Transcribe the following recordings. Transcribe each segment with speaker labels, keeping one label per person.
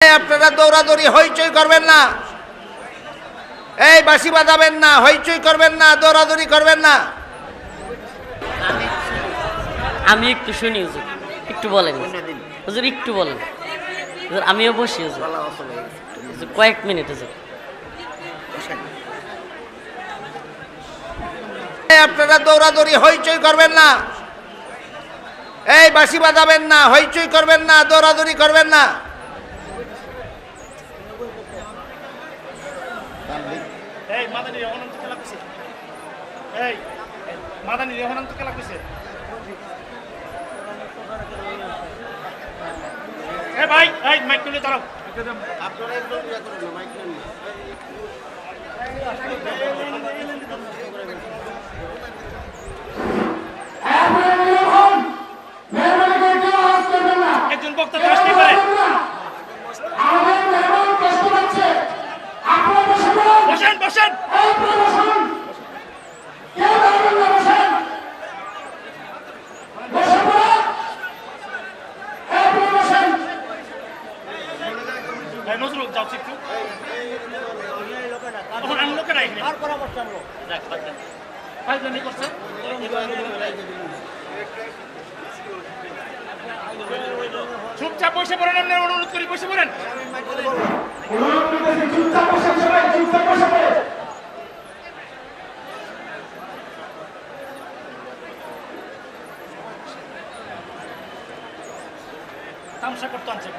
Speaker 1: আপনারা দৌড়াদৌড়ি হইচই করবেন না, এই বাঁশি বাজাবেন না, হইচই করবেন না, দৌড়াদৌড়ি করবেন না।
Speaker 2: আমি একটু শুনি হুজুর, একটু বলেন হুজুর, একটু বলেন হুজুর, আমিও বসি হুজুর, কয়েক মিনিট হুজুর।
Speaker 1: আপনারা দৌড়াদৌড়ি হইচই করবেন না, এই বাঁশি বাজাবেন না, হইচই করবেন না, দৌড়াদৌড়ি করবেন না।
Speaker 3: এই মাদানি রেহমান তো খেলা কইছে, এই মাদানি রেহমান তো খেলা কইছে। এ ভাই, এই মাইক তুলে দাঁড়াও। আপনারা একদম ইয়া করুন না, মাইক নেন। একজন বক্তা তো আসতেই পারে। বসেন বসেন, নজরুল যাও একটু। আমি লোকেরা এখানে আর পরামর্শ আনলো, ফাইজলামি করছে। চুপচাপ বসে পড়েন, আপনি অনুরোধ করি বসে পড়েন। তামসা করতে আনছে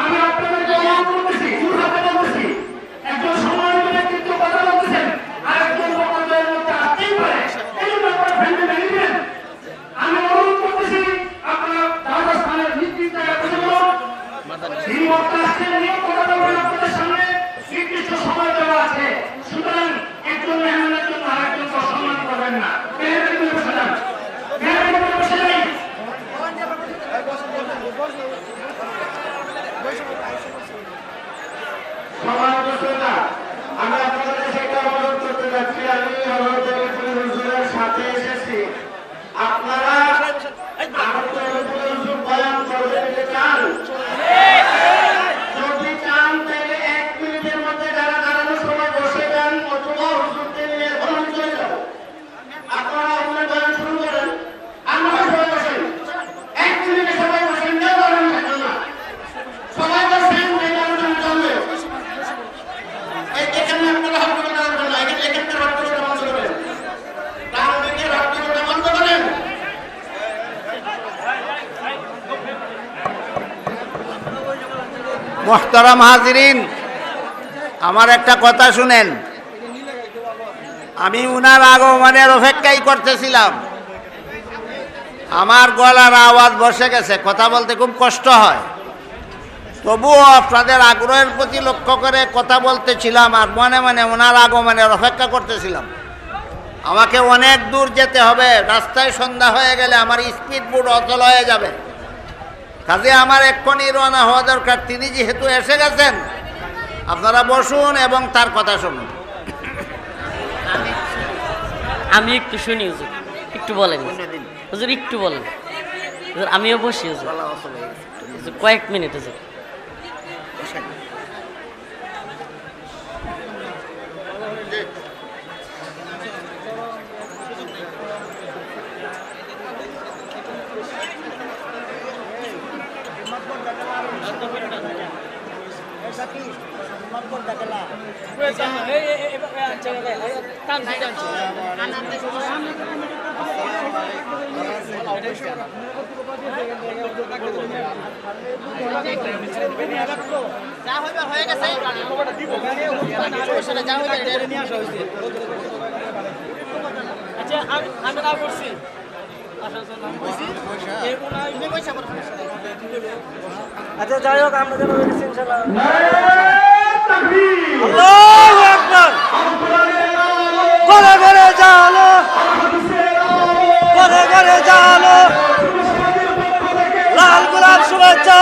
Speaker 3: আমি আপনাদেরকে অনুরোধ করতেছি, একজন সম্মানিত ব্যক্তিত্ব কথা বলতেছেন, আরেকজন বক্তাদের মধ্যে আসতেই পারে, এই জন্য আপনারা ভেঙে ভেঙে দিবেন। আমি অনুরোধ করতেছি, আপনারা দাদা স্থানের নির্দিষ্ট জায়গায় বসে বলুন। যিনি বক্তা আসছেন, নিয়ে কথা বলবেন, আপনাদের সামনে নির্দিষ্ট সময় দেওয়া আছে, সুতরাং একজন মেহমানের জন্য আরেকজনকে অসম্মান করবেন না। মেহরবানি করে বসে যান, মেহরবানি করে বসে যান। আমি আপনাদের কাছে একটা অনুরোধ করতে যাচ্ছি, আমি হুজুরের সাথে এসেছি। আপনারা বয়ান করতে চান, যদি চান তাহলে 1 মিনিটের মধ্যে যারা দাঁড়ানোর সময় বসে যান, অথবা হুজুরকে নিয়ে এখন চলে যাব। আপনারা আপনার বয়ান শুরু করেন, আমরা সবাই বসেন, 1 মিনিটে সবাই বসেন, কেউ দাঁড়ানো থাকবেন না, সবাই বসেন, আলোচনা চলবে। এখানে আপনারা হাত করে দাঁড়াবেন না, এখানকার হাত করে বন্ধ করেন, ডান দিকের হাত করে বন্ধ করেন।
Speaker 1: মোহতারাম হাজিরিন, আমার একটা কথা শুনেন। আমি উনার আগমনের অপেক্ষাই করতেছিলাম, আমার গলার আওয়াজ বসে গেছে, কথা বলতে খুব কষ্ট হয়, তবুও আপনাদের আগ্রহের প্রতি লক্ষ্য করে কথা বলতেছিলাম, আর মনে মনে ওনার আগমনের অপেক্ষা করতেছিলাম। আমাকে অনেক দূর যেতে হবে, রাস্তায় সন্ধ্যা হয়ে গেলে আমার স্পিড বোট অচল হয়ে যাবে, কাজে আমার এক্ষুনি রওনা হওয়া দরকার। তিনি যেহেতু এসে গেছেন, আপনারা বসুন এবং তার কথা শুনুন।
Speaker 2: আমি একটু শুনি হুজুর, একটু বলেন হুজুর, একটু বলেন হুজুর, আমিও বসি হুজুর, কয়েক মিনিট হুজুর।
Speaker 4: আচ্ছা যাই হোক, আমরা যেন ইনশাআল্লাহ।
Speaker 1: আল্লাহু আকবার। ঘরে ঘরে জালো, ঘরে ঘরে জালো।
Speaker 4: শুভেচ্ছা।